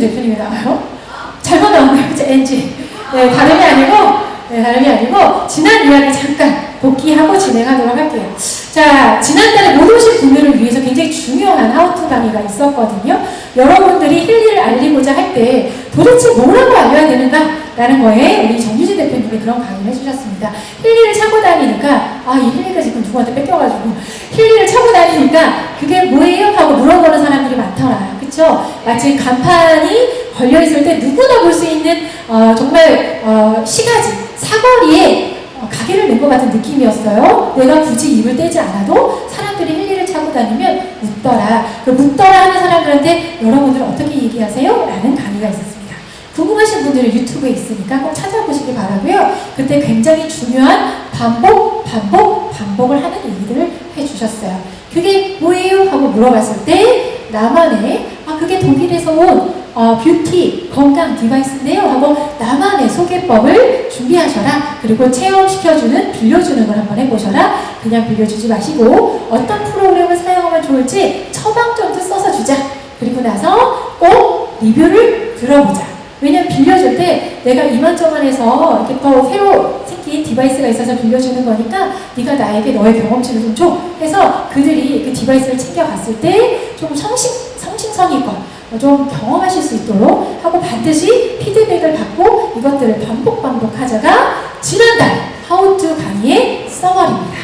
대표님이 나와요. 잘못 나왔네요. 그쵸? NG. 네, 다름이 아니고, 지난 이야기 잠깐 복귀하고 진행하도록 할게요. 자, 지난달에 못 오신 분들을 위해서 굉장히 중요한 하우투 강의가 있었거든요. 여러분들이 힐리를 알리고자 할 때 도대체 뭐라고 알려야 되는가라는 거에 우리 정유진 대표님이 그런 강의를 해주셨습니다. 힐리를 차고 다니니까, 이 힐리가 지금 누구한테 뺏겨가지고, 힐리를 차고 다니니까 그게 뭐예요? 하고 물어보는 사람들이 많더라. 그쵸? 마치 간판이 걸려있을 때 누구나 볼 수 있는, 정말, 시가지, 사거리에 가게를 낸 것 같은 느낌이었어요. 내가 굳이 입을 떼지 않아도 사람들이 힐리를 차고 다니면 묻더라. 그 묻더라 하는 사람들한테 여러분들은 어떻게 얘기하세요? 라는 강의가 있었습니다. 궁금하신 분들은 유튜브에 있으니까 꼭 찾아보시기 바라고요. 그때 굉장히 중요한 반복을 하는 얘기들을 해주셨어요. 그게 뭐예요? 하고 물어봤을 때 나만의 그게 독일에서 온 뷰티, 건강 디바이스인데요 하고 나만의 소개법을 준비하셔라. 그리고 체험시켜주는, 빌려주는 걸 한번 해보셔라. 그냥 빌려주지 마시고 어떤 프로그램을 사용하면 좋을지 처방전도 써서 주자. 그리고 나서 꼭 리뷰를 들어보자. 왜냐면 빌려줄 때 내가 이만저만해서 이렇게 더 새로 생긴 디바이스가 있어서 빌려주는 거니까 네가 나에게 너의 경험치를 좀 줘. 해서 그들이 그 디바이스를 챙겨갔을 때 좀 성심성의껏 좀 경험하실 수 있도록 하고 반드시 피드백을 받고 이것들을 반복하자가 지난달 하우투 강의의 써머리입니다.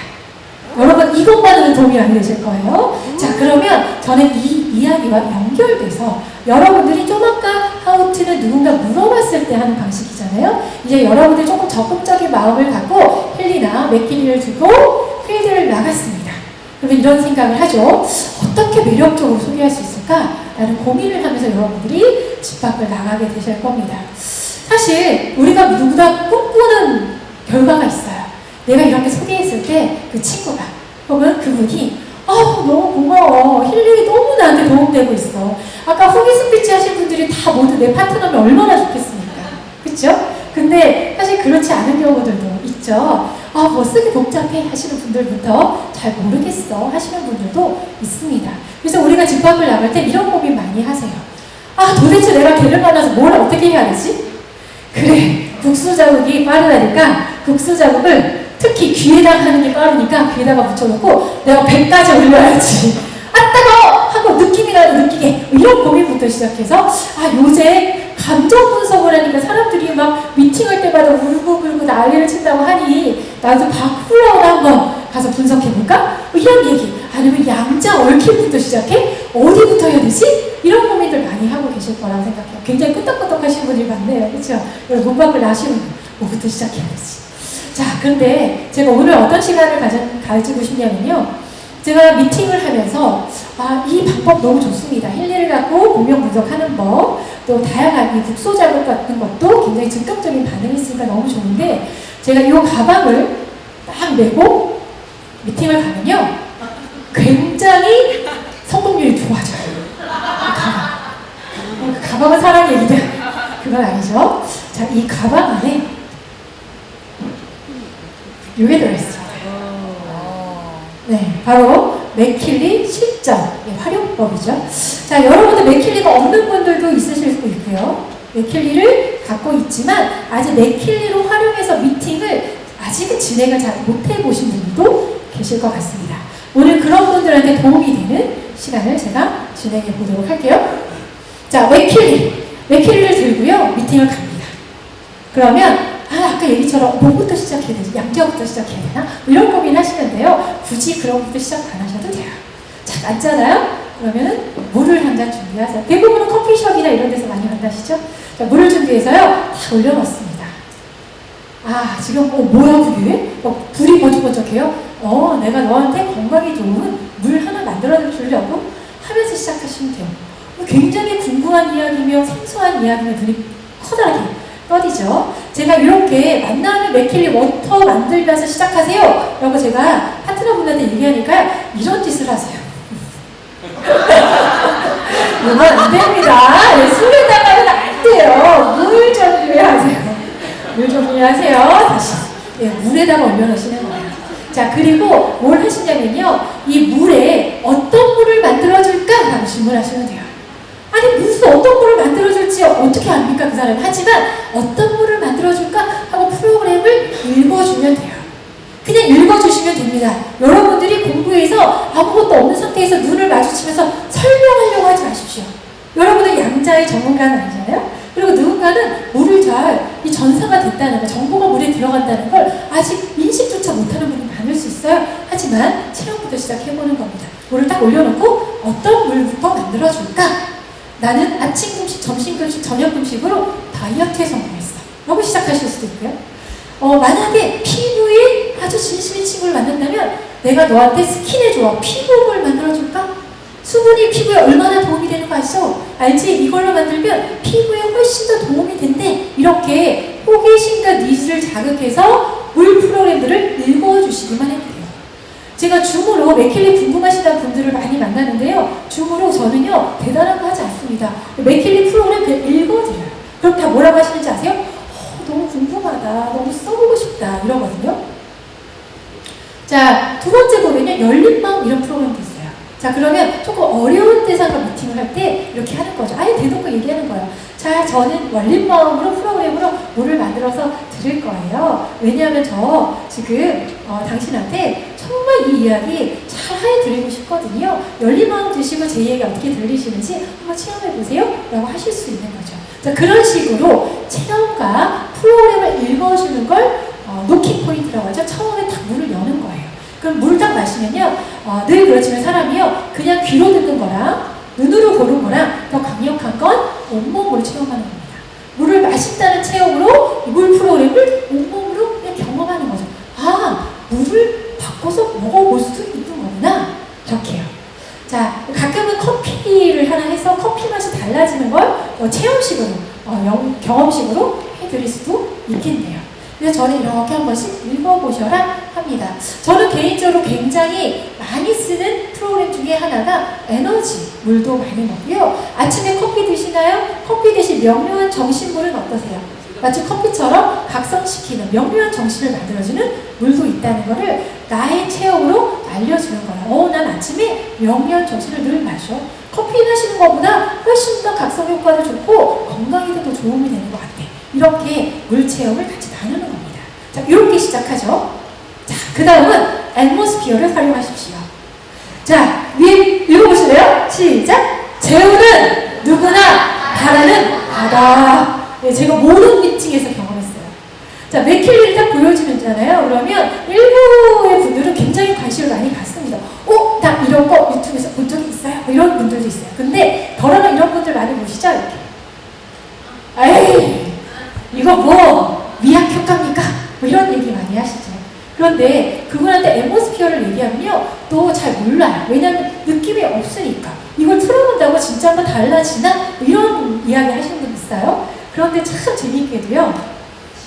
여러분 이것만으로는 도움이 많이 되실 거예요. 자, 그러면 저는 이 이야기와 연결돼서 여러분들이 좀 아까 하우투는 누군가 물어봤을 때 하는 방식이잖아요. 이제 여러분들이 조금 적극적인 마음을 갖고 힐리나 맥힐리를 두고 필드를 나갔습니다. 그러면 이런 생각을 하죠. 어떻게 매력적으로 소개할 수 있을까? 라는 고민을 하면서 여러분들이 집 밖을 나가게 되실 겁니다. 사실 우리가 누구나 꿈꾸는 결과가 있어요. 내가 이렇게 소개했을 때 그 친구가 혹은 그분이 너무 고마워. 힐링이 너무 나한테 도움되고 있어. 아까 후기 스피치 하신 분들이 다 모두 내 파트너면 얼마나 좋겠습니까? 그쵸? 근데 사실 그렇지 않은 경우들도 있죠. 뭐 쓰기 복잡해 하시는 분들부터 잘 모르겠어 하시는 분들도 있습니다. 그래서 우리가 집 밖을 나갈 때 이런 고민 많이 하세요. 도대체 내가 걔를 만나서 뭘 어떻게 해야 되지? 그래, 국수 자국이 빠르다니까 국수 자국을 특히 귀에다가 하는 게 빠르니까 귀에다가 붙여놓고 내가 배까지 올려야지. 따가워! 하고 느낌이라도 느끼게 이런 고민부터 시작해서 요새 감정 분석을 하니까 사람들이 막 미팅할 때마다 울고 난리를 친다고 하니 나도 바쿠라우나 한번 가서 분석해볼까? 이런 얘기. 아니면 양자 얽힘부터 시작해? 어디부터 해야 되지? 이런 고민들 많이 하고 계실 거라고 생각해요. 굉장히 끄떡끄떡 하시는 분들이 많네요. 그렇죠? 여러분 문밖을 나시면 뭐부터 시작해야 되지? 자, 그런데 제가 오늘 어떤 시간을 가지고 싶냐면요. 제가 미팅을 하면서 이 방법 너무 좋습니다. 힐리를 갖고 공명 분석하는 법, 또 다양한 이 국소 자극 같은 것도 굉장히 즉각적인 반응이 있으니까 너무 좋은데 제가 이 가방을 딱 메고 미팅을 가면요. 굉장히 성공률이 좋아져요. 그 가방은 사랑 얘기다. 그건 아니죠. 자, 이 가방 안에 이게 들어있습니다. 네, 바로 맥힐리 실전 활용법이죠. 자, 여러분들 맥힐리가 없는 분들도 있으실 수 있고요. 맥힐리를 갖고 있지만 아직 맥힐리로 활용해서 미팅을 아직은 진행을 잘 못해 보신 분들도 계실 것 같습니다. 오늘 그런 분들한테 도움이 되는 시간을 제가 진행해 보도록 할게요. 자, 맥힐리를 들고요. 미팅을 갑니다. 그러면 아까 얘기처럼 뭐부터 시작해야 되지? 양자부터 시작해야 되나? 이런 고민 하시는데요. 굳이 그런 것부터 시작 안 하셔도 돼요. 자, 앉잖아요? 그러면은 물을 한 잔 준비하세요. 대부분은 커피숍이나 이런 데서 많이 만나시죠? 자, 물을 준비해서요. 다 올려놓습니다. 지금 뭐야 그게? 불이 번쩍번쩍해요? 내가 너한테 건강에 좋은 물 하나 만들어 주려고 하면서 시작하시면 돼요. 굉장히 궁금한 이야기며 생소한 이야기며 눈이 커다랗게 떠디죠. 제가 이렇게 만나면 맥힐리 워터 만들면서 시작하세요 라고 제가 파트너분한테 얘기하니까 이런 짓을 하세요. 이건 안 됩니다. 술에 나가면 안 돼요. 물 정리하세요. 물 정리하세요. 다시 물에다가 올려놓으시는 거예요. 자, 그리고 뭘 하시냐면요. 이 물에 어떤 물을 만들어줄까? 라고 질문하시면 돼요. 아니 무슨 어떤 물을 만들어줄지 만들었는지 어떻게 압니까 그 사람이. 하지만 어떤 물을 만들어줄까 하고 프로그램을 읽어주면 돼요. 그냥 읽어주시면 됩니다. 여러분들이 공부에서 아무것도 없는 상태에서 눈을 마주치면서 설명하려고 하지 마십시오. 여러분은 양자의 전문가는 아니잖아요. 그리고 누군가는 물을 이 전사가 됐다는 거, 정보가 물에 들어간다는 걸 아직 인식조차 못하는 분이 많을 수 있어요. 하지만 체험부터 시작해보는 겁니다. 물을 딱 올려놓고 어떤 물부터 만들어줄까? 나는 아침 금식, 점심 금식, 저녁 금식으로 다이어트에 성공했어. 라고 시작하실 수도 있고요. 만약에 피부에 아주 진심인 친구를 만난다면 내가 너한테 스킨에 좋아 피부물 만들어줄까? 수분이 피부에 얼마나 도움이 되는 거 아시죠? 알지? 이걸로 만들면 피부에 훨씬 더 도움이 된대. 이렇게 호기심과 니즈를 자극해서 물 프로그램들을 읽어주시기만 해도 돼요. 제가 줌으로 맥킬리 궁금하시다는 분들을 많이 만나는데요. 줌으로 저는요 대단한 거 하지 않습니다. 맥킬리 프로그램 그냥 읽어드려요. 그럼 다 뭐라고 하시는지 아세요? 너무 궁금하다, 너무 써보고 싶다 이러거든요. 자, 두 번째 보면요 열린 마음 이런 프로그램도 있어요. 자, 그러면 조금 어려운 대상과 미팅을 할 때 이렇게 하는 거죠. 아예 대놓고 얘기하는 거예요. 자, 저는 열린 마음으로 프로그램으로 뭐를 만들어서 드릴 거예요. 왜냐하면 저 지금 당신한테 정말 이 이야기 잘 해드리고 싶거든요. 열린 마음 드시고 제 얘기 어떻게 들리시는지 한번 체험해보세요. 라고 하실 수 있는 거죠. 자, 그런 식으로 체험과 프로그램을 읽어주는 걸 노킹 포인트라고 하죠. 처음에 딱 문을 여는 거예요. 그럼 물을 딱 마시면요, 늘 그렇지만 사람이요, 그냥 귀로 듣는 거랑 눈으로 보는 거랑 더 강력한 건 온몸으로 체험하는 겁니다. 물을 마신다는 체험으로 이 물 프로그램을 온몸으로 그냥 경험하는 거죠. 아, 물을 바꿔서 먹어볼 수도 있는 거구나. 이렇게요. 자, 가끔은 커피를 하나 해서 커피 맛이 달라지는 걸 체험식으로, 경험식으로 해드릴 수도 있겠네요. 그래서 저는 이렇게 한 번씩 읽어보셔라 합니다. 저는 개인적으로 굉장히 많이 쓰는 프로그램 중에 하나가 에너지 물도 많이 먹고요. 아침에 커피 드시나요? 커피 대신 명료한 정신물은 어떠세요? 마치 커피처럼 각성시키는 명료한 정신을 만들어주는 물도 있다는 것을 나의 체험으로 알려주는 거예요. 난 아침에 명료한 정신을 늘 마셔. 커피 마시는 것보다 훨씬 더 각성 효과도 좋고 건강에도 더 도움이 되는 것 같아. 이렇게 물 체험을 같이 나누는 겁니다. 자, 이렇게 시작하죠. 자, 그 다음은 앰모스피어를 활용하십시오. 자, 위에 읽어보실래요? 시작! 제우는 누구나 바라는 바다. 네, 제가 모든 미팅에서 경험했어요. 자, 맥킬리를 딱 보여주잖아요. 그러면 일부의 분들은 굉장히 관심을 많이 갖습니다. 딱 이런 거 유튜브에서 본 적이 있어요? 이런 분들도 있어요. 근데 더러는 이런 분들 많이 보시죠? 이렇게. 에이, 이거 뭐 미약 효과입니까? 뭐 이런 얘기 많이 하시죠. 그런데 그분한테 앰모스피어를 얘기하면요 또 잘 몰라요. 왜냐하면 느낌이 없으니까. 이걸 틀어본다고 진짜 한번 달라지나? 뭐 이런 이야기 하시는 분 있어요. 그런데 참 재미있게도요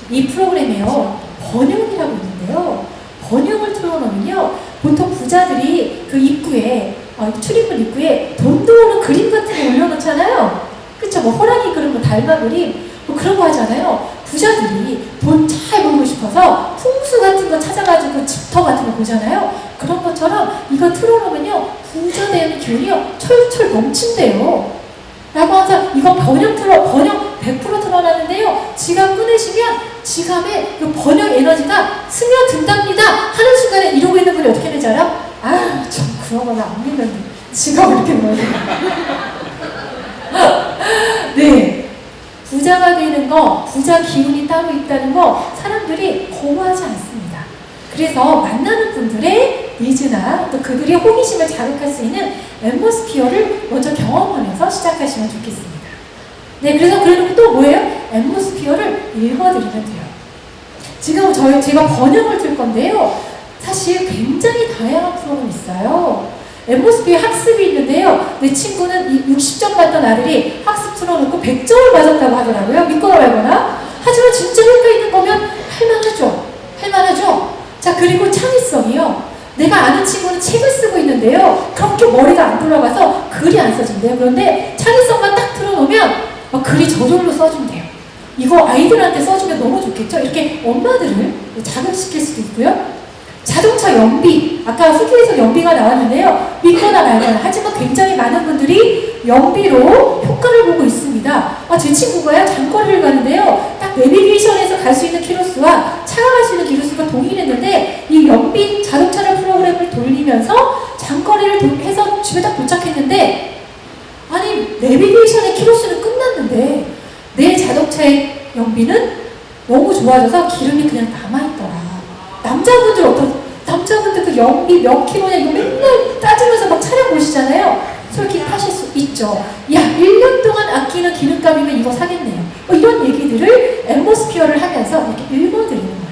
이 프로그램에요 번영이라고 있는데요, 번영을 틀어놓으면요 보통 부자들이 그 입구에 출입문 입구에 돈 들어오는 그림 같은 거 올려놓잖아요. 그쵸? 뭐 호랑이 그림, 뭐 달마 그림 뭐 그런 거 하잖아요. 부자들이 돈 잘 벌고 싶어서 풍수 같은 거 찾아가지고 집터 같은 거 보잖아요. 그런 것처럼 이거 틀어놓으면요 부자 되는 기운이요 철철 넘친대요. 라고 하면서 이거 번영 100% 틀어놨는데요, 지갑 꺼내시면 지갑에 그 번영 에너지가 스며든답니다 하는 순간에 이러고 있는 분이 어떻게 되는지 알아? 아, 좀 그런 거나 안 믿는데 지갑을 이렇게 넣어야 돼. 네, 부자가 되는 거, 부자 기운이 따로 있다는 거 사람들이 거부하지 않습니다. 그래서 만나는 분들의 니즈나 또 그들의 호기심을 자극할 수 있는 앰모스피어를 먼저 경험하면서 시작하시면 좋겠습니다. 네, 그래서 그래놓고 또 뭐예요? 앰모스피어를 읽어드리면 돼요. 지금 제가 번역을 들 건데요, 사실 굉장히 다양한 프로그램이 있어요. 앰모스피어 학습이 있는데요, 내 친구는 60점 받던 아들이 학습 틀어놓고 100점을 맞았다고 하더라고요. 믿거나 말거나. 하지만 진짜 효과 있는 거면 할만하죠. 할만하죠. 자, 그리고 창의성이요. 내가 아는 친구는 책을 쓰고 있는데요, 그렇게 머리가 안 돌아가서 글이 안 써진대요. 그런데 창의성만 딱 틀어놓으면 글이 저절로 써주면 돼요. 이거 아이들한테 써주면 너무 좋겠죠? 이렇게 엄마들을 자극시킬 수도 있고요. 자동차 연비, 아까 후기에서 연비가 나왔는데요, 믿거나 말거나. 하지만 굉장히 많은 분들이 연비로 효과를 보고 있습니다. 있습니다. 제 친구가요, 장거리를 가는데요. 딱 내비게이션에서 갈 수 있는 키로수와 차가 갈 수 있는 키로수가 동일했는데, 이 연비 자동차를 프로그램을 돌리면서 장거리를 해서 집에 딱 도착했는데, 아니, 내비게이션의 키로수는 끝났는데, 내 자동차의 연비는 너무 좋아져서 기름이 그냥 남아있더라. 남자분들 그 연비 몇 킬로냐 이거 맨날 따지면서 막 차량 보시잖아요. 솔직히 타실 수 있죠. 야, 1년 동안 아끼는 기름값이면 이거 사겠네요. 이런 얘기들을 앰모스피어를 하면서 이렇게 읽어드리는 거예요.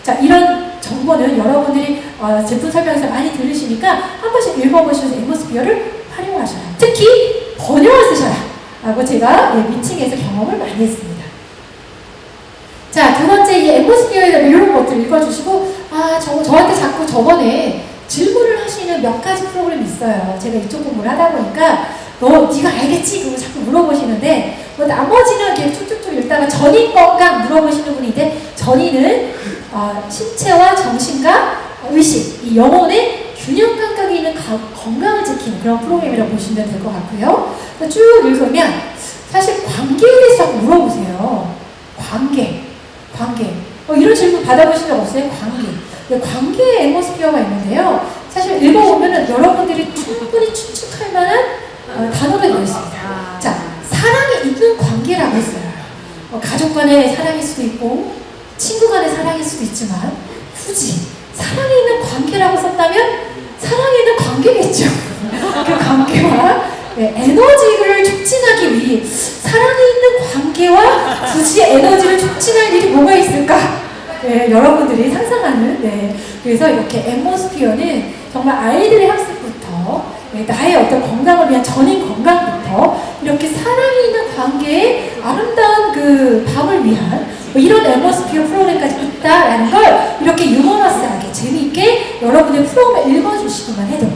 자, 이런 정보는 여러분들이 제품 설명에서 많이 들으시니까 한 번씩 읽어보시면서 앰모스피어를 활용하셔라. 특히 번역을 쓰셔라 라고 제가 미팅에서 경험을 많이 했습니다. 자, 두 번째 이 앰모스피어에 대한 이런 것들 읽어주시고, 저한테 자꾸 저번에 질문을 하시는 몇 가지 프로그램이 있어요. 제가 이쪽 공부를 하다 보니까 네가 알겠지? 그거 자꾸 물어보시는데, 나머지는 이렇게 툭툭툭 읽다가 전인 건강 물어보시는 분이 있는데, 전인은 신체와 정신과 의식, 이 영혼의 균형 감각이 있는 건강을 지키는 그런 프로그램이라고 보시면 될 것 같고요. 쭉 읽으면 사실 관계에 대해서 자꾸 물어보세요. 관계. 이런 질문 받아보신 적 없어요? 관계의 앰모스피어가 있는데요. 사실 읽어보면은 여러분들이 충분히 추측할 만한 단어가 있습니다. 자, 사랑이 있는 관계라고 했어요. 가족 간의 사랑일 수도 있고, 친구 간의 사랑일 수도 있지만, 굳이 사랑이 있는 관계라고 썼다면, 사랑이 있는 관계겠죠. 그 관계와 에너지를 촉진하기 위해, 사랑이 있는 관계와 굳이 에너지를 촉진할 일이 뭐가 있을까? 여러분들이 상상하는, 그래서 이렇게 앰모스피어는 정말 아이들의 학습부터 나의 어떤 건강을 위한 전인 건강부터 이렇게 사랑이 있는 관계의 아름다운 그 밤을 위한 이런 앰모스피어 프로그램까지 있다라는 걸 이렇게 유머러스하게 재미있게 여러분의 프로그램을 읽어주시기만 해도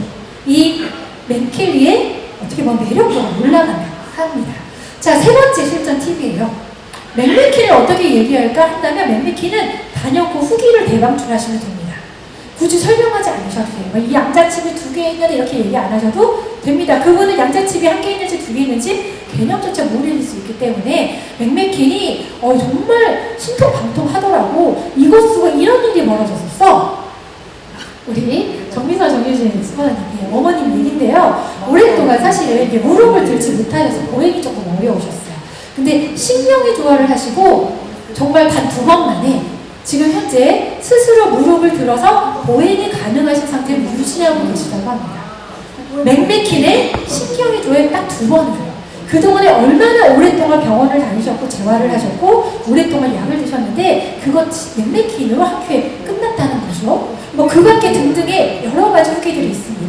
이 맥켈리의 어떻게 보면 매력도가 올라가면 합니다. 자, 세 번째 실전 팁이에요. 맥메키를 어떻게 얘기할까 한다면, 맥메키는 단연코 후기를 대방출하시면 됩니다. 굳이 설명하지 않으셔도 돼요. 이 양자칩이 2개 있는데 이렇게 얘기 안 하셔도 됩니다. 그분은 양자칩이 1개 있는지 2개 있는지 개념조차 모르실 수 있기 때문에 맥메킨이 정말 신통방통하더라고. 이거 쓰고 이런 일이 벌어졌었어. 우리 정민서 정유진 스포너님이 어머님 얘기인데요. 오랫동안 사실 이게 무릎을 들지 못하셔서 보행이 조금 어려우셨어요. 근데 신명의 조화를 하시고 정말 단 2번 만에 지금 현재 스스로 무릎을 들어서 보행이 가능하신 상태를 유지하고 계시다고 합니다. 맥메킨의 신경의 조화를 딱 2번으로요. 그동안에 얼마나 오랫동안 병원을 다니셨고 재활을 하셨고 오랫동안 약을 드셨는데 그것 맥메킨으로 한 큐에 끝났다는 거죠. 그 밖에 등등의 여러 가지 후기들이 있습니다.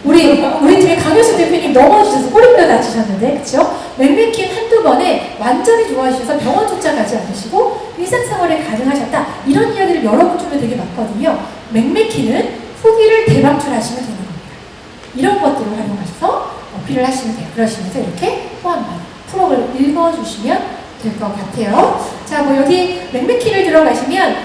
우리 팀의 강효수 대표님 넘어지셔서 꼬리뼈 다치셨는데, 그쵸? 맥메킨 1~2번에 완전히 좋아지셔서 병원조차 가지 않으시고 일상생활에 가능하셨다. 이런 이야기를 여러분 중에 되게 많거든요. 맥메킨은 후기를 대방출하시면 되는 겁니다. 이런 것들을 활용하셔서 어필을 하시면 돼요. 그러시면서 이렇게 포함한 프로그램을 읽어주시면 될 것 같아요. 자, 여기 맥메킨을 들어가시면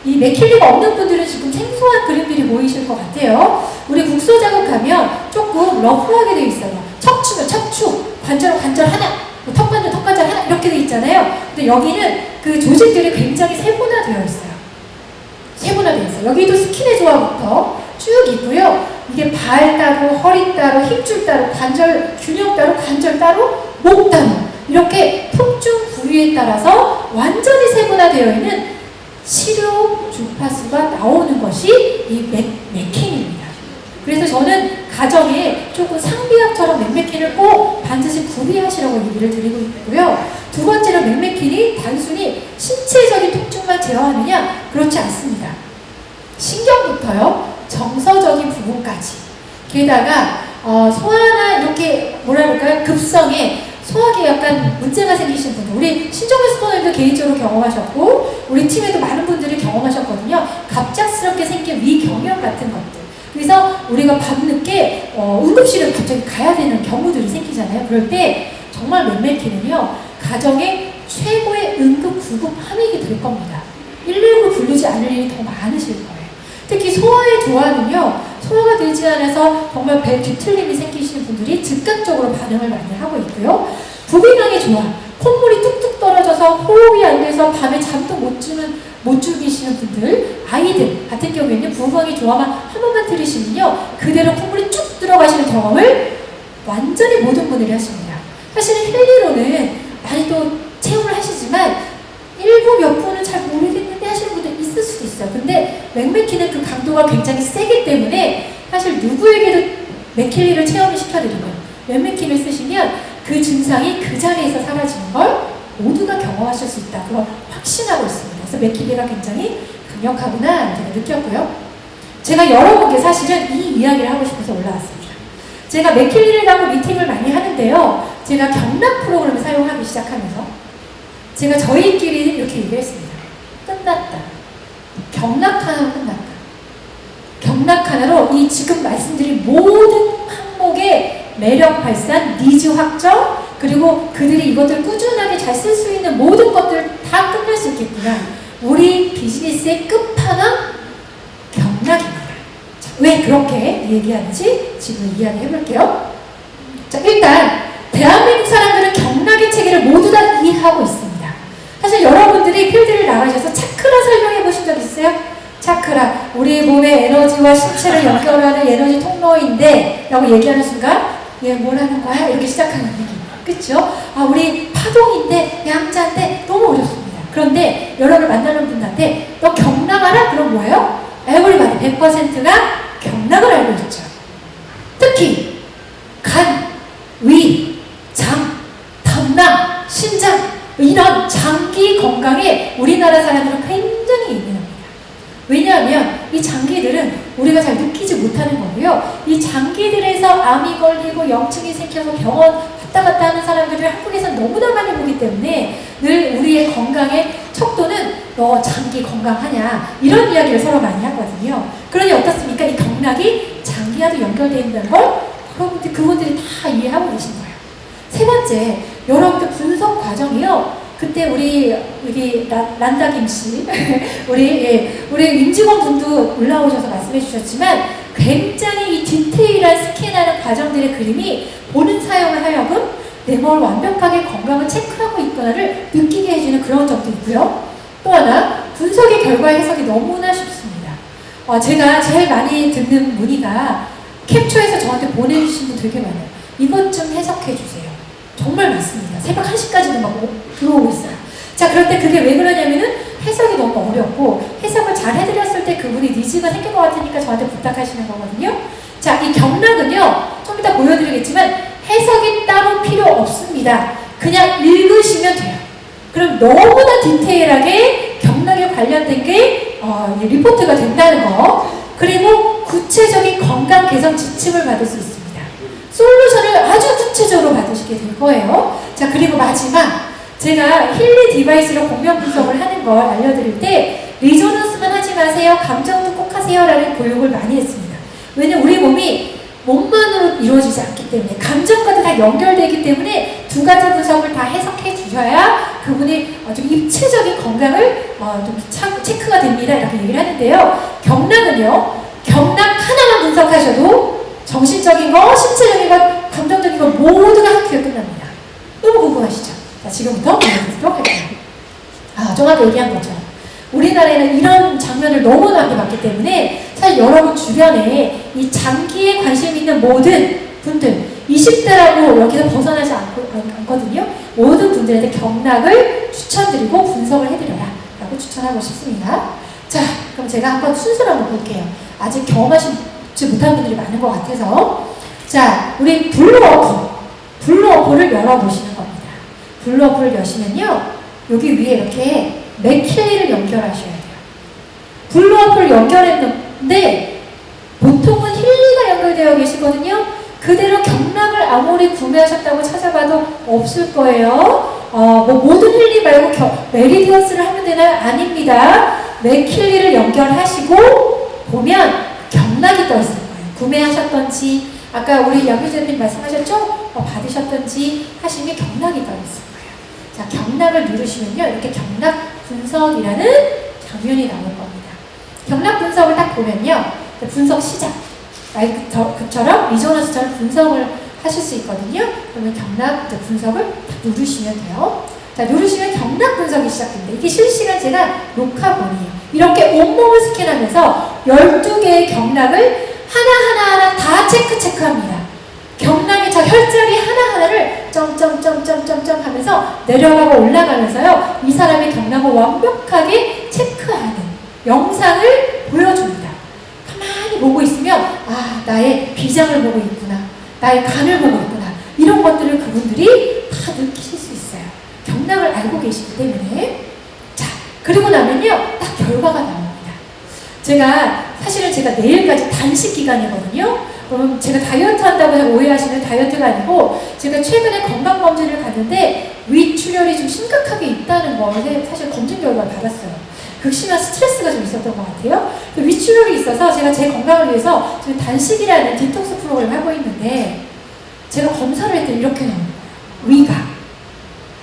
이 맥킬리가 없는 분들은 지금 생소한 그림들이 보이실 것 같아요. 우리 국소 작업하면 조금 러프하게 되어 있어요. 척추면 척추, 관절은 관절 하나, 턱관절 턱관절 하나 이렇게 되어 있잖아요. 근데 여기는 그 조직들이 굉장히 세분화되어 있어요. 세분화되어 있어요. 여기도 스킨의 조화부터 쭉 있고요. 이게 발 따로, 허리 따로, 힘줄 따로, 관절 균형 따로, 관절 따로, 목 따로 이렇게 통증 부위에 따라서 완전히 세분화되어 있는 치료 주파수가 나오는 것이 이 맥메킨입니다. 그래서 저는 가정에 조금 상비약처럼 맥메킨을 꼭 반드시 구비하시라고 얘기를 드리고 있고요. 두 번째로 맥메킨이 단순히 신체적인 통증만 제어하느냐? 그렇지 않습니다. 신경부터요, 정서적인 부분까지. 게다가 소화나 이렇게 그럴까요? 급성에 소화기에 약간 문제가 생기신 분들, 우리 신정민 스포너님도 개인적으로 경험하셨고 우리 팀에도 많은 분들이 경험하셨거든요. 갑작스럽게 생긴 위경련 같은 것들. 그래서 우리가 밤늦게 응급실에 갑자기 가야 되는 경우들이 생기잖아요. 그럴 때 정말 맥메킨은요, 가정의 최고의 응급 구급 함익이 될 겁니다. 119를 부르지 않을 일이 더 많으실 거예요. 특히 소화의 조화는요, 소화가 되지 않아서 정말 배 뒤틀림이 생기시는 분들이 즉각적으로 반응을 많이 하고 있고요. 부비강이 좋아. 콧물이 뚝뚝 떨어져서 호흡이 안 돼서 밤에 잠도 못 죽이시는 분들, 아이들 같은 경우에는 부부강이 좋아만 한 번만 들으시면요, 그대로 콧물이 쭉 들어가시는 경험을 완전히 모든 분들이 하십니다. 사실은 힐리로는 많이 또 체험을 하시지만 일부 몇 분은 잘 모르겠는데 하시는 분들 있을 수도 있어요. 근데 맥맥히는 그 강도가 굉장히 세기 때문에 사실 누구에게도 맥힐리를 체험을 시켜드리고요. 맥맥히를 쓰시면 그 증상이 그 자리에서 사라지는 걸 모두가 경험하실 수 있다. 그걸 확신하고 있습니다. 그래서 맥힐리가 굉장히 강력하구나 제가 느꼈고요. 제가 여러분께 사실은 이 이야기를 하고 싶어서 올라왔습니다. 제가 맥힐리를 갖고 미팅을 많이 하는데요. 제가 경락 프로그램을 사용하기 시작하면서 제가 저희끼리 이렇게 얘기했습니다. 끝났다. 경락 하나로 끝났다. 경락 하나로 이 지금 말씀드린 모든 항목의 매력 발산, 니즈 확정, 그리고 그들이 이것들 꾸준하게 잘 쓸 수 있는 모든 것들을 다 끝낼 수 있겠구나. 우리 비즈니스의 끝판왕 경락입니다. 자, 왜 그렇게 얘기하는지 지금 이야기해 볼게요. 자, 일단 대한민국 사람들은 경락의 체계를 모두 다 이해하고 있습니다. 사실 여러분들이 필드를 나가셔서 차크라 설명해 보신 적 있어요? 차크라, 우리 몸의 에너지와 신체를 연결하는 에너지 통로인데 라고 얘기하는 순간 얘 뭘 하는 거야? 이렇게 시작하는 얘기. 그쵸? 아, 우리 파동인데 양자인데 너무 어렵습니다. 그런데 여러분을 만나는 분한테 너 경락 알아? 그럼 뭐예요? 에브리바디 100%가 경락을 알고 있죠. 특히 간, 위, 장, 담낭, 신장 이런 장기 건강에 우리나라 사람들은 굉장히 예민합니다. 왜냐하면 이 장기들은 우리가 잘 느끼지 못하는 거고요. 이 장기들에서 암이 걸리고 염증이 생겨서 병원 왔다 갔다 하는 사람들을 한국에서 너무나 많이 보기 때문에 늘 우리의 건강의 척도는 너 장기 건강하냐 이런 이야기를 서로 많이 하거든요. 그러니 어떻습니까? 이 경락이 장기와도 연결되어 있다는 걸 여러분들 그분들이 다 이해하고 계신 거예요. 세 번째, 여러분들 분석 과정이요. 그때 우리 여기 란다김 씨, 우리 임직원 분도 올라오셔서 말씀해 주셨지만 굉장히 이 디테일한 스캔하는 과정들의 그림이 보는 사용을 하여금 내 몸을 완벽하게 건강을 체크하고 있구나를 느끼게 해주는 그런 점도 있고요. 또 하나, 분석의 결과 해석이 너무나 쉽습니다. 제가 제일 많이 듣는 문의가 캡처해서 저한테 보내주신 분 되게 많아요. 이것 좀 해석해 주세요. 정말 많습니다. 새벽 1시까지도 막 들어오고 있어요. 자, 그럴 때 그게 왜 그러냐면은 해석이 너무 어렵고 해석을 잘 해드렸을 때 그분이 니즈가 생길 것 같으니까 저한테 부탁하시는 거거든요. 자, 이 경락은요, 좀 이따 보여드리겠지만 해석이 따로 필요 없습니다. 그냥 읽으시면 돼요. 그럼 너무나 디테일하게 경락에 관련된 게 리포트가 된다는 거, 그리고 구체적인 건강 개선 지침을 받을 수 있습니다. 솔루션을 아주 구체적으로 받으시게 될 거예요. 자, 그리고 마지막, 제가 힐리 디바이스로 공명 분석을 하는 걸 알려드릴 때 리조넌스만 하지 마세요, 감정도 꼭 하세요 라는 교육을 많이 했습니다. 왜냐면 우리 몸이 몸만으로 이루어지지 않기 때문에 감정과도 다 연결되기 때문에 두 가지 분석을 다 해석해 주셔야 그분이 아주 입체적인 건강을 좀 체크가 됩니다 이렇게 얘기를 하는데요. 경락은요, 경락 하나만 분석하셔도 정신적인 거, 신체적인 거, 감정적인 거 모두가 한 큐에 끝납니다. 너무 궁금하시죠? 자, 지금부터 보여드리도록 할게요. 좀 아까 얘기한 거죠. 우리나라에는 이런 장면을 너무 많이 봤기 때문에 사실 여러분 주변에 이 장기에 관심 있는 모든 분들, 20대라고 여기서 벗어나지 않거든요. 모든 분들한테 경락을 추천드리고 분석을 해드려라 라고 추천하고 싶습니다. 자, 그럼 제가 한번 순서를 한번 볼게요. 아직 경험하지 못한 분들이 많은 것 같아서. 자, 우리 블루어플을 열어보시는 겁니다. 블루어플을 여시면요, 여기 위에 이렇게 맥힐리를 연결하셔야 돼요. 블루어플을 연결했는데 보통은 힐리가 연결되어 계시거든요. 그대로 경락을 아무리 구매하셨다고 찾아봐도 없을 거예요. 모든 힐리 말고 메리디어스를 하면 되나요? 아닙니다. 맥힐리를 연결하시고 보면 경락이 떠 있을 거예요. 구매하셨던지, 아까 우리 양효재 대표님 말씀하셨죠? 받으셨던지 하시면 경락이 떠 있을 거예요. 자, 경락을 누르시면요, 이렇게 경락 분석이라는 장면이 나올 겁니다. 경락 분석을 딱 보면요, 분석 시작. 그처럼 리조넌스처럼 분석을 하실 수 있거든요. 그러면 경락 분석을 누르시면 돼요. 자, 누르시면 경락 분석이 시작됩니다. 이게 실시간 제가 녹화본이에요. 이렇게 온몸을 스캔하면서 12개의 경락을 하나하나 다 체크합니다. 경락의 저 혈자리 하나하나를 점점점점점점 하면서 내려가고 올라가면서요, 이 사람의 경락을 완벽하게 체크하는 영상을 보여줍니다. 가만히 보고 있으면, 아, 나의 비장을 보고 있구나, 나의 간을 보고 있구나, 이런 것들을 그분들이 다 느끼실 수 있어요. 경락을 알고 계시기 때문에. 자, 그리고 나면요, 딱 결과가 나옵니다. 사실은 제가 내일까지 단식 기간이거든요. 그럼 제가 다이어트 한다고 오해하시는 다이어트가 아니고, 제가 최근에 건강검진을 갔는데 위출혈이 좀 심각하게 있다는 거에 사실 검진 결과를 받았어요. 극심한 스트레스가 좀 있었던 것 같아요. 위출혈이 있어서 제가 제 건강을 위해서 지금 단식이라는 디톡스 프로그램을 하고 있는데, 제가 검사를 했더니 이렇게 나오는 거예요.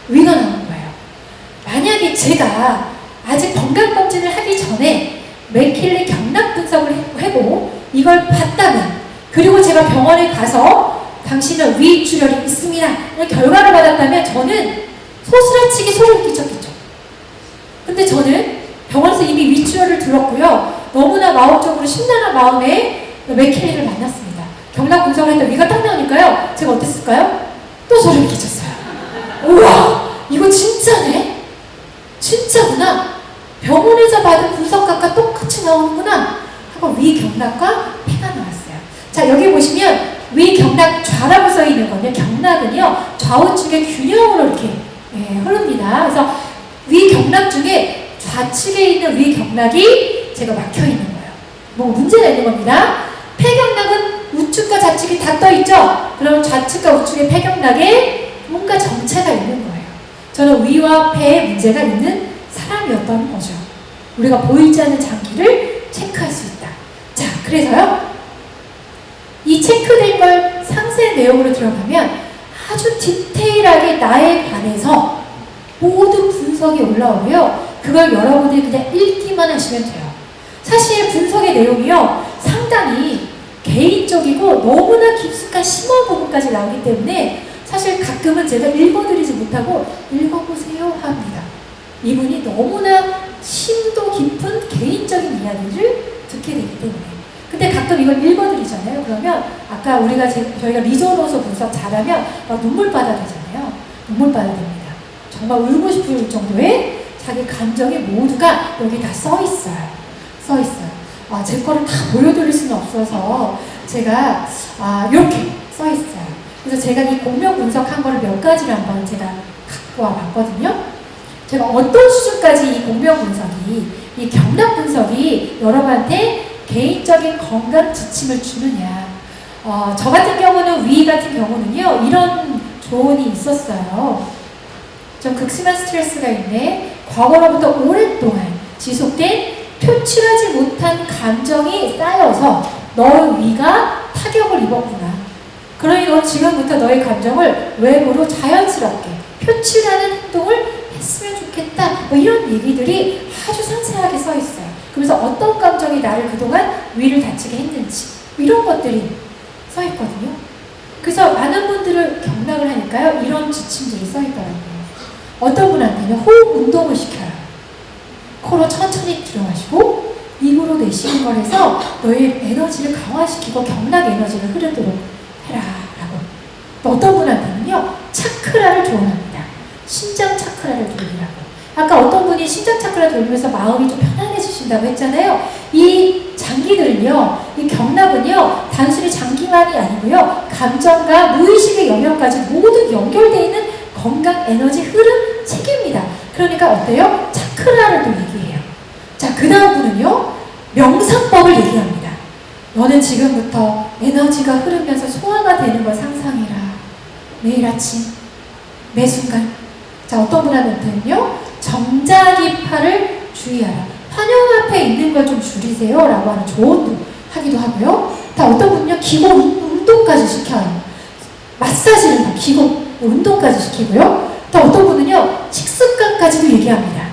위가 나오는 거예요. 만약에 제가 아직 건강검진을 하기 전에 맥킬리 경락 분석을 하고 이걸 봤다면, 그리고 제가 병원에 가서 당신은 위출혈이 있습니다 이런 결과를 받았다면, 저는 소스라치게 소름 끼쳤겠죠. 근데 저는 병원에서 이미 위출혈을 들었고요, 너무나 마음적으로 심란한 마음에 맥킬리를 만났습니다. 경락 분석을 했더니 위가 딱 나오니까요, 제가 어땠을까요? 또 소름 끼쳤어요. 우와, 이거 진짜네? 진짜구나. 병원에서 받은 분석값과 똑같이 나오는구나 하고 위경락과 폐가 나왔어요. 자, 여기 보시면 위경락좌라고 써있는 거는, 경락은요 좌우측의 균형으로 이렇게 흐릅니다. 그래서 위경락 중에 좌측에 있는 위경락이 제가 막혀있는 거예요. 뭐 문제가 있는 겁니다. 폐경락은 우측과 좌측이 다 떠있죠? 그럼 좌측과 우측의 폐경락에 뭔가 정체가 있는 거예요. 저는 위와 폐에 문제가 있는 사람이었던 거죠. 우리가 보이지 않는 장기를 체크할 수 있다. 자, 그래서요, 이 체크된 걸 상세 내용으로 들어가면 아주 디테일하게 나에 관해서 모든 분석이 올라오고요, 그걸 여러분들이 그냥 읽기만 하시면 돼요. 사실 분석의 내용이요, 상당히 개인적이고 너무나 깊숙한 심화 부분까지 나오기 때문에 사실 가끔은 제가 읽어드리지 못하고 읽어보세요 합니다. 이분이 너무나 심도 깊은 개인적인 이야기를 듣게 되기 때문에. 근데 가끔 이걸 읽어드리잖아요. 그러면 아까 저희가 리조노소 분석 잘하면 막 눈물바다 되잖아요. 눈물바다 됩니다. 정말 울고 싶을 정도의 자기 감정의 모두가 여기 다 써있어요. 제 거를 다 보여드릴 수는 없어서 제가 이렇게 써있어요. 그래서 제가 이 공명 분석한 거를 몇 가지를 한번 제가 갖고 와봤거든요. 제가 어떤 수준까지 이 공명 분석이, 이 경락 분석이 여러분한테 개인적인 건강 지침을 주느냐. 저 같은 경우는, 위 같은 경우는요, 이런 조언이 있었어요. 좀 극심한 스트레스가 있네. 과거로부터 오랫동안 지속된 표출하지 못한 감정이 쌓여서 너의 위가 타격을 입었구나. 그러니 너 지금부터 너의 감정을 외부로 자연스럽게 표출하는 행동을 했으면 좋겠다. 뭐 이런 얘기들이 아주 상세하게 써 있어요. 그래서 어떤 감정이 나를 그동안 위를 다치게 했는지, 이런 것들이 써 있거든요. 그래서 많은 분들을 경락을 하니까요, 이런 지침들이 써 있더라고요. 어떤 분한테는 호흡 운동을 시켜요. 코로 천천히 들어마시고 입으로 내쉬는 걸 해서 너의 에너지를 강화시키고 경락 에너지를 흐르도록 해라 라고. 또 어떤 분한테는요, 차크라를 조언합니다. 심장 차크라를 돌리라고. 아까 어떤 분이 심장 차크라 돌리면서 마음이 좀 편안해지신다고 했잖아요. 이 장기들은요, 이 경락은요, 단순히 장기만이 아니고요, 감정과 무의식의 영역까지 모두 연결되어 있는 건강 에너지 흐름 체계입니다. 그러니까 어때요? 차크라를 또 얘기해요. 자, 그 다음 분은요, 명상법을 얘기합니다. 너는 지금부터 에너지가 흐르면서 소화가 되는 걸 상상해라. 매일 아침, 매 순간. 자, 어떤 분한테는요, 정자기파를 주의하라. 환영 앞에 있는 걸 좀 줄이세요 라고 하는 조언도 하기도 하고요. 다 어떤 분은요, 기본 운동까지 시켜요. 마사지를 다 기본 운동까지 시키고요. 또 어떤 분은요, 식습관까지도 얘기합니다.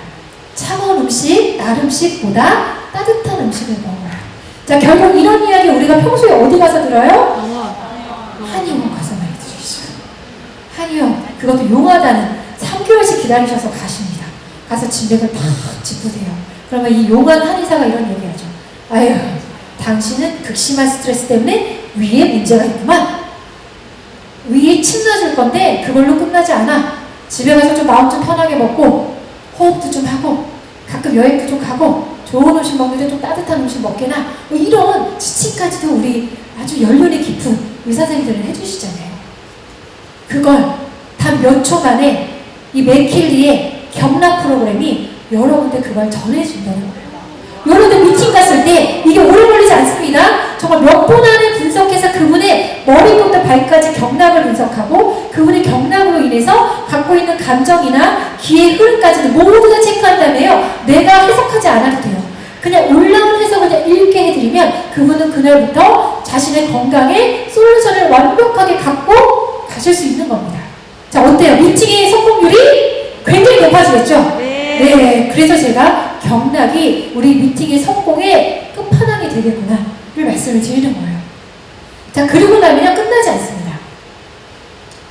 차가운 음식, 날 음식보다 따뜻한 음식을 먹어라. 자, 결국 이런 이야기 우리가 평소에 어디 가서 들어요? 한의원 가서 많이 들어요. 그것도 용하다는 3개월씩 기다리셔서 가십니다. 가서 진맥을 다 짚으세요. 그러면 이 용한 한의사가 이런 얘기하죠. 아유, 당신은 극심한 스트레스 때문에 위에 문제가 있구만. 위에 침 놔줄 건데 그걸로 끝나지 않아. 집에 가서 좀 마음 좀 편하게 먹고 호흡도 좀 하고 가끔 여행도 좀 가고 좋은 음식 먹는데 좀 따뜻한 음식 먹게나 뭐 이런 지침까지도 우리 아주 연륜이 깊은 의사선생님들은 해주시잖아요. 그걸 단 몇 초 만에 이 맥킬리의 경락 프로그램이 여러분들 그걸 전해준다는 거예요. 여러분들 미팅 갔을 때 이게 오래 걸리지 않습니다. 정말 몇 분 안에 분석해서 그분의 머리부터 발까지 경락을 분석하고 그분의 경락으로 인해서 갖고 있는 감정이나 기의 흐름까지는 모두 다 체크한다며요. 내가 해석하지 않아도 돼요. 그냥 올라온 해석을 그냥 읽게 해드리면 그분은 그날부터 자신의 건강에 솔루션을 완벽하게 갖고 가실 수 있는 겁니다. 자, 어때요? 미팅의 성공률이 굉장히 높아지겠죠? 네. 그래서 제가 경락이 우리 미팅의 성공의 끝판왕이 되겠구나를 말씀을 드리는 거예요. 자, 그리고 나면 끝나지 않습니다.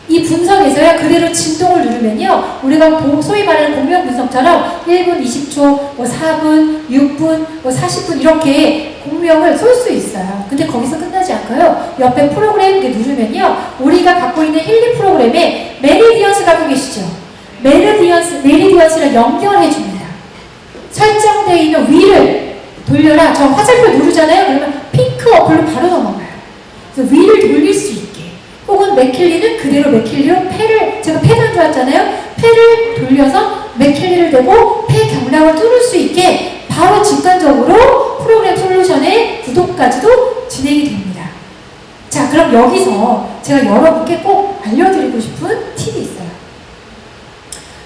이 분석에서요, 그대로 진동을 누르면요, 우리가 소위 말하는 공명 분석처럼 1분 20초, 뭐 4분, 6분, 뭐 40분 이렇게 공명을 쏠 수 있어요. 근데 거기서 끝나지 않고요, 옆에 프로그램 누르면요, 우리가 갖고 있는 힐링 프로그램에 메리디언스 갖고 계시죠? 메리디언스를 연결해 줍니다. 설정되어 있는 위를 돌려라. 저 화살표 누르잖아요. 그러면 핑크 어플로 바로 넘어가요. 그래서 위를 돌릴 수 있게. 혹은 맥킬리는 그대로 맥킬리로 폐를, 제가 폐단 좋았잖아요. 폐를 돌려서 맥킬리를 대고 폐 경락을 뚫을 수 있게 바로 직관적으로 프로그램 솔루션의 구독까지도 진행이 됩니다. 자, 그럼 여기서 제가 여러분께 꼭 알려드리고 싶은 팁이 있어요.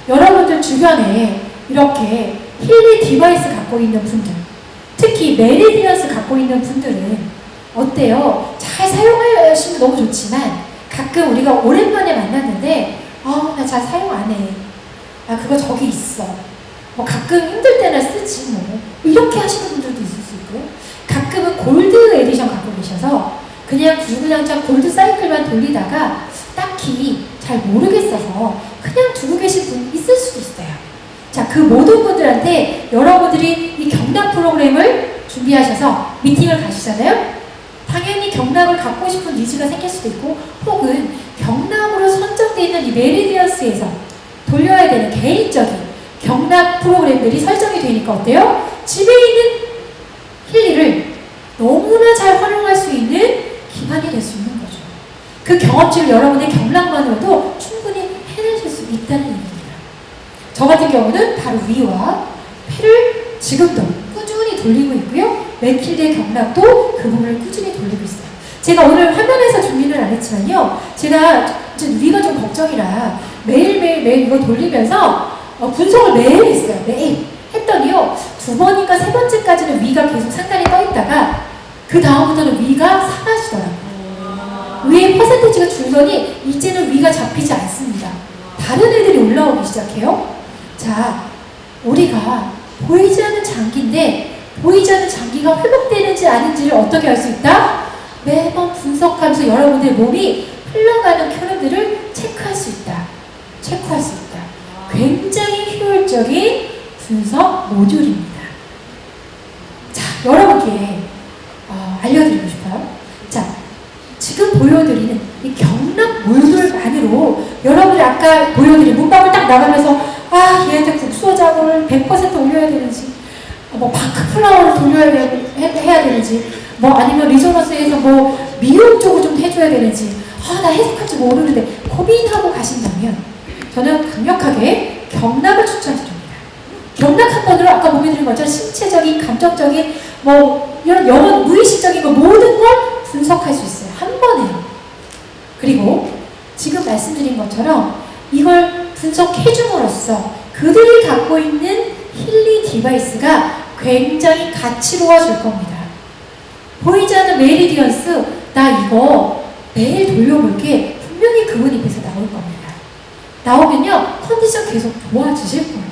여러분들 주변에 이렇게 힐리 디바이스 갖고 있는 분들, 특히 메리디언스 갖고 있는 분들은 어때요? 잘 사용하시면 너무 좋지만 가끔 우리가 오랜만에 만났는데 나 잘 사용 안 해. 그거 저기 있어. 뭐 가끔 힘들 때나 쓰지 뭐. 이렇게 하시는 분들도 있을 수 있고요. 가끔은 골드 에디션 갖고 계셔서 그냥 주구장창 골드 사이클만 돌리다가 딱히 잘 모르겠어서 그냥 두고 계신 분 있을 수도 있어요. 자, 그 모든 분들한테 여러분들이 이 경락 프로그램을 준비하셔서 미팅을 가시잖아요. 당연히 경락을 갖고 싶은 니즈가 생길 수도 있고, 혹은 경락으로 선정되어 있는 이 메리디언스에서 돌려야 되는 개인적인 경락 프로그램들이 설정이 되니까 어때요? 집에 있는 힐리를 너무나 잘 활용할 수 있는 기반이 될 수 있는 거죠. 그 경험치를 여러분의 경락만으로도 충분히 해내실 수 있다는 얘기입니다. 저 같은 경우는 바로 위와 폐를 지금도 꾸준히 돌리고 있고요. 맥킬리의 경락도 그 부분을 꾸준히 돌리고 있어요. 제가 오늘 화면에서 준비는 안 했지만요. 제가 위가 좀 걱정이라 매일 이거 돌리면서 분석을 매일 했어요. 매일. 했더니요. 2번인가 3번째까지는 위가 계속 상단에 떠 있다가 그 다음부터는 위가 사라지더라고요. 위에 퍼센테이지가 줄더니 이제는 위가 잡히지 않습니다. 다른 애들이 올라오기 시작해요. 자, 우리가 보이지 않는 장기인데 보이지 않는 장기가 회복되는지 아닌지를 어떻게 알 수 있다? 매번 분석하면서 여러분들의 몸이 흘러가는 흐름들을 체크할 수 있다. 체크할 수 있다. 굉장히 효율적인 분석 모듈입니다. 자, 여러분께 알려드리고 싶어요. 자, 지금 보여드리는 이 경락 모듈만으로 여러분이 아까 보여드린 문방을 딱 나가면서 얘한테 국소작을 100% 올려야 되는지, 뭐 바크플라워를 돌려야 해야 되는지, 뭐 아니면 리조너스에서 뭐 미용 쪽을 좀 해줘야 되는지, 나 해석할지 모르는데 고민하고 가신다면 저는 강력하게 경락을 추천드립니다. 경락 한 번으로 아까 보여드린 것처럼 신체적인, 감정적인, 뭐 이런 영혼, 무의식적인 거 모든 걸 분석할 수 있어요. 한 번에요. 그리고 지금 말씀드린 것처럼 이걸 분석해줌으로써 그들이 갖고 있는 힐리 디바이스가 굉장히 가치로워질 겁니다. 보이지 않는 메리디언스, 나 이거 매일 돌려볼게, 분명히 그분 입에서 나올 겁니다. 나오면요, 컨디션 계속 좋아지실 거예요.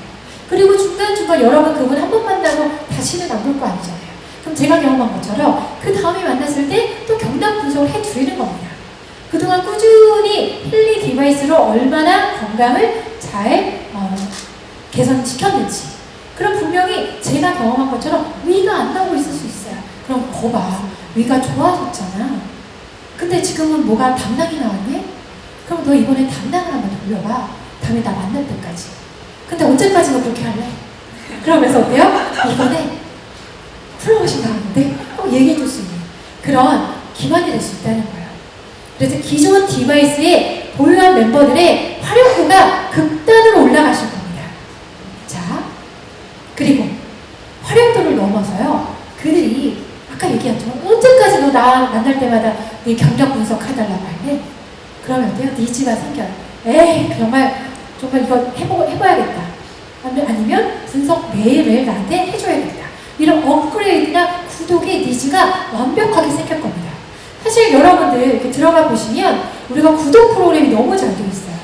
그리고 중간중간 여러분 그분 한 번 만나고 다시는 안 볼 거 아니잖아요. 그럼 제가 경험한 것처럼 그 다음에 만났을 때 또 경락 분석을 해드리는 겁니다. 그동안 꾸준히 힐링 디바이스로 얼마나 건강을 잘 개선시켰는지. 그럼 분명히 제가 경험한 것처럼 위가 안 나오고 있을 수 있어요. 그럼 거봐, 위가 좋아졌잖아. 근데 지금은 뭐가 담낭이 나왔네? 그럼 너 이번에 담낭을 한번 돌려봐. 다음에 나 만날 때까지. 근데 언제까지 너 그렇게 할래? 그러면서 어때요? 이번에 프로모션 나왔는데 꼭 얘기해 줄 수 있는 그런 기반이 될 수 있다는 거예요. 그래서 기존 디바이스의 보유한 멤버들의 활용도가 극단으로 올라가실 겁니다. 자, 그리고 활용도를 넘어서요. 그들이 아까 얘기했죠. 언제까지 너 나 만날 때마다 네 경력 분석해달라고 할래? 그러면 어때요? 니즈가 생겨요. 에이, 정말 이거 해봐야겠다. 아니면 분석 매일매일 나한테 해줘야겠다. 이런 업그레이드나 구독의 니즈가 완벽하게 생길 겁니다. 사실 여러분들 이렇게 들어가 보시면 우리가 구독 프로그램이 너무 잘 되어 있어요.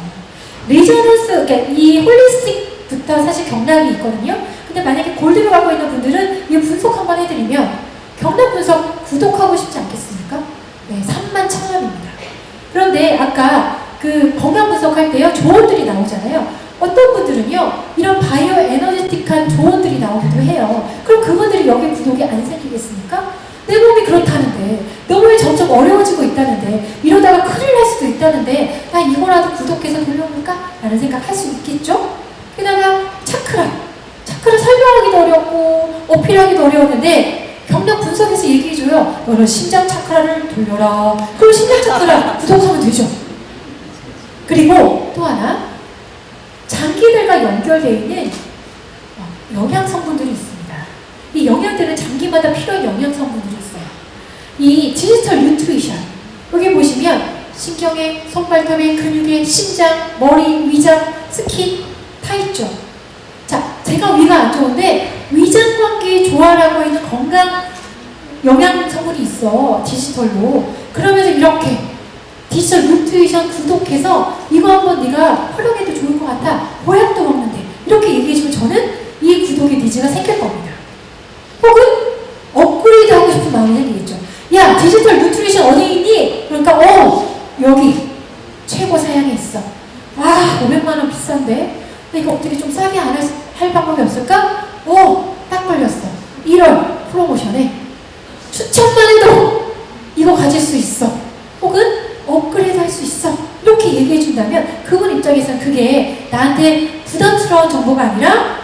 리저넌스, 그러니까 이 홀리스틱부터 사실 경락이 있거든요. 근데 만약에 골드를 갖고 있는 분들은 이 분석 한번 해드리면 경락 분석 구독하고 싶지 않겠습니까? 네, 31,000원입니다. 그런데 아까 그 건강 분석할 때요, 조언들이 나오잖아요. 어떤 분들은요, 이런 바이오 에너제틱한 조언들이 나오기도 해요. 그럼 그분들이 여기 구독이 안 생기겠습니까? 내 몸이 그렇다는데, 내 몸이 점점 어려워지고 있다는데, 이러다가 큰일 날 수도 있다는데, 나 이거라도 구독해서 돌려볼까? 라는 생각 할 수 있겠죠? 게다가 차크라 설명하기도 어렵고, 어필하기도 어려웠는데, 경력 분석에서 얘기해줘요. 너는 심장 차크라를 돌려라. 그럼 심장 차크라 구독하면 되죠. 그리고 또 하나, 장기들과 연결되어 있는 영양 성분들이 있습니다. 이 영양들은 장기마다 필요한 영양 성분들이 있어요. 이 디지털 뉴트리션, 여기 보시면 신경에, 손발톱에, 근육에, 심장, 머리, 위장, 스킨 다 있죠. 자, 제가 위가 안 좋은데 위장관계 조화라고 있는 건강 영양 성분이 있어, 디지털로. 그러면서 이렇게 디지털 뉴트리션 구독해서 이거 한번 네가 활용해도 좋을 것 같아. 보약도 먹는데. 이렇게 얘기해주면 저는 이 구독의 니즈가 생길 겁니다. 혹은 업그레이드 하고 싶은 마음이 생기겠죠. 야, 디지털 뉴트리션 어디 있니? 그러니까 여기 최고 사양에 있어. 500만원 비싼데? 근데 이거 어떻게 좀 싸게 할 방법이 없을까? 딱 걸렸어. 1월 프로모션에 추천만 해도 이거 가질 수 있어. 혹은 업그레이드 할 수 있어. 이렇게 얘기해 준다면 그분 입장에서는 그게 나한테 부담스러운 정보가 아니라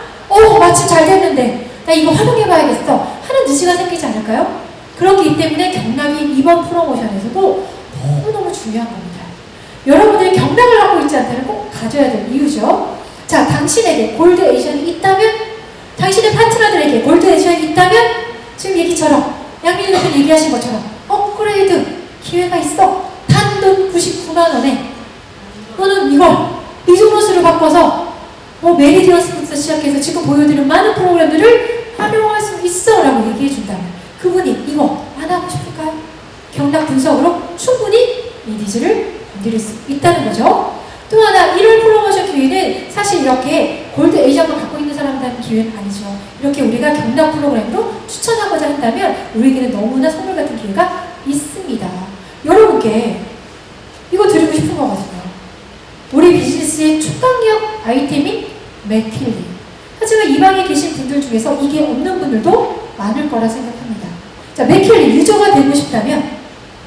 마침 잘 됐는데 나 이거 활용해 봐야겠어 하는 니즈가 생기지 않을까요? 그렇기 때문에 경락이 이번 프로모션에서도 너무너무 중요한 겁니다. 여러분들이 경락을 갖고 있지 않다면 꼭 가져야 될 이유죠. 자, 당신에게 골드 에디션이 있다면, 당신의 파트너들에게 골드 에디션이 있다면 지금 얘기처럼 양민희 대표님 얘기하신 것처럼 업그레이드 기회가 있어. 단돈 99만원에 또는 이걸 리조너스로 바꿔서 메리디언스부터 시작해서 지금 보여드리는 많은 프로그램들을 활용할 수 있어 라고 얘기해 준다면 그분이 이거 안 하고 싶을까요? 경락 분석으로 충분히 이 니즈를 건드릴 수 있다는 거죠. 또 하나, 1월 프로모션 기회는 사실 이렇게 골드 에디션을 갖고 있는 사람들한테 기회는 아니죠. 이렇게 우리가 경락 프로그램으로 추천하고자 한다면 우리에게는 너무나 선물 같은 기회가 있습니다. 여러분께 이거 드리고 싶은 거거든요. 우리 비즈니스의 초강력 아이템인 맥힐리. 하지만 이 방에 계신 분들 중에서 이게 없는 분들도 많을 거라 생각합니다. 자, 맥힐리 유저가 되고 싶다면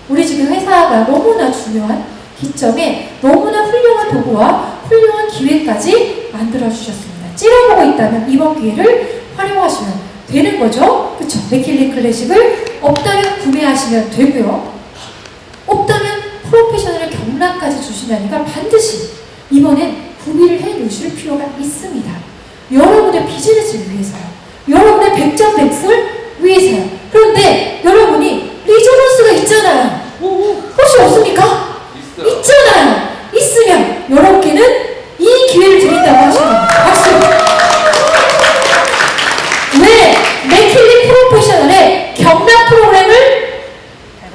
우리 지금 회사가 너무나 중요한 기점에 너무나 훌륭한 도구와 훌륭한 기회까지 만들어주셨습니다. 찌러보고 있다면 이번 기회를 활용하시면 되는 거죠. 그쵸? 맥힐리 클래식을 없다면 구매하시면 되고요. 없다면 프로페셔널의 경락까지 주신다니까 반드시 이번엔 구비를 해 놓으실 필요가 있습니다. 여러분의 비즈니스를 위해서요. 여러분의 백전백승을 위해서요. 그런데 여러분이 리조넌스가 있잖아요. 혹시 없습니까? 있잖아요. 있으면 여러분께는 이 기회를 드린다고 하시는 겁니다. 박수! 왜 맥힐리 프로페셔널의 경락 프로그램을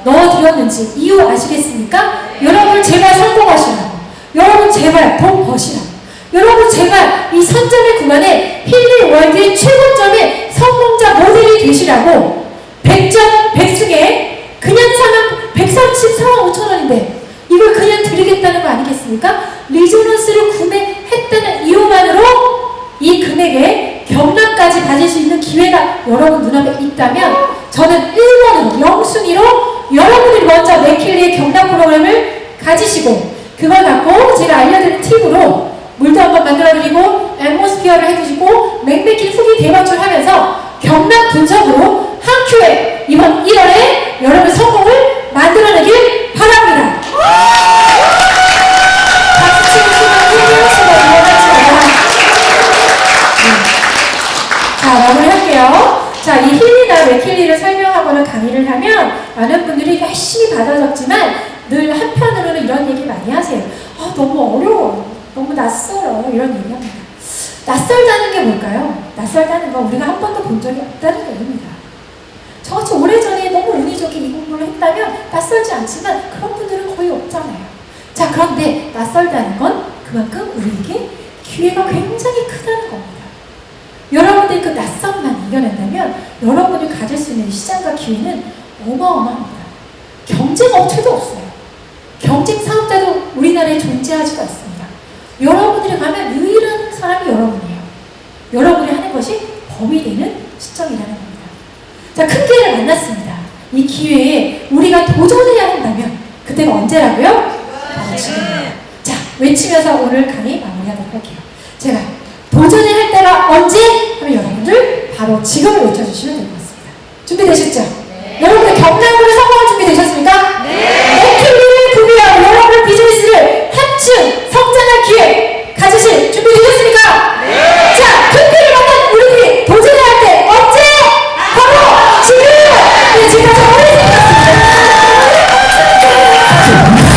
넣어드렸는지 이유 아시겠습니까? 여러분 제발 성공하시라고, 여러분 제발 돈 버시라고, 여러분 제발 이 선점의 구간에 힐링 월드의 최고점의 성공자 모델이 되시라고 백전 백승 만약에 경남까지 가질 수 있는 기회가 여러분 눈앞에 있다면 저는 1번으로 영순위로 여러분들이 먼저 맥킬리의 경남 프로그램을 가지시고 그걸 갖고 제가 알려드린 팁으로 물도 한번 만들어드리고 앰모스피어를 해주시고 맥맥킬 후기 대방출 하면서 경남 분석으로 한 큐에 이번 1월에 여러분 성공을 만들어내길 바랍니다. 박수 치시면 자, 마무리할게요. 자, 이 힐리나 맥킬리를 설명하거나 강의를 하면 많은 분들이 열심히 받아 적지만 늘 한편으로는 이런 얘기 많이 하세요. 아, 너무 어려워. 너무 낯설어. 이런 얘기 합니다. 낯설다는 게 뭘까요? 낯설다는 건 우리가 한 번도 본 적이 없다는 얘기입니다. 저같이 오래전에 너무 운이 좋게 이 공부를 했다면 낯설지 않지만 그런 분들은 거의 없잖아요. 자, 그런데 낯설다는 건 그만큼 우리에게 기회가 굉장히 크다는 겁니다. 여러분들이 그 낯선만 이겨낸다면 여러분이 가질 수 있는 시장과 기회는 어마어마합니다. 경쟁 업체도 없어요. 경쟁 사업자도 우리나라에 존재하지가 않습니다. 여러분들이 가면 유일한 사람이 여러분이에요. 여러분이 하는 것이 범위 되는 시점이라는 겁니다. 자, 큰 기회를 만났습니다. 이 기회에 우리가 도전해야 한다면 그때가 언제라고요? 바로 지금입니다. 자, 외치면서 오늘 강의 마무리하도록 할게요. 제가 도전해야 할 때가 언제? 하면 여러분들 바로 지금을 외쳐주시면 될 것 같습니다. 준비되셨죠? 네. 여러분들 경남으로 성공할 준비 되셨습니까? 네. 맥킬리를 구비하고 여러분의 비즈니스를 한층 성장할 기회 가지실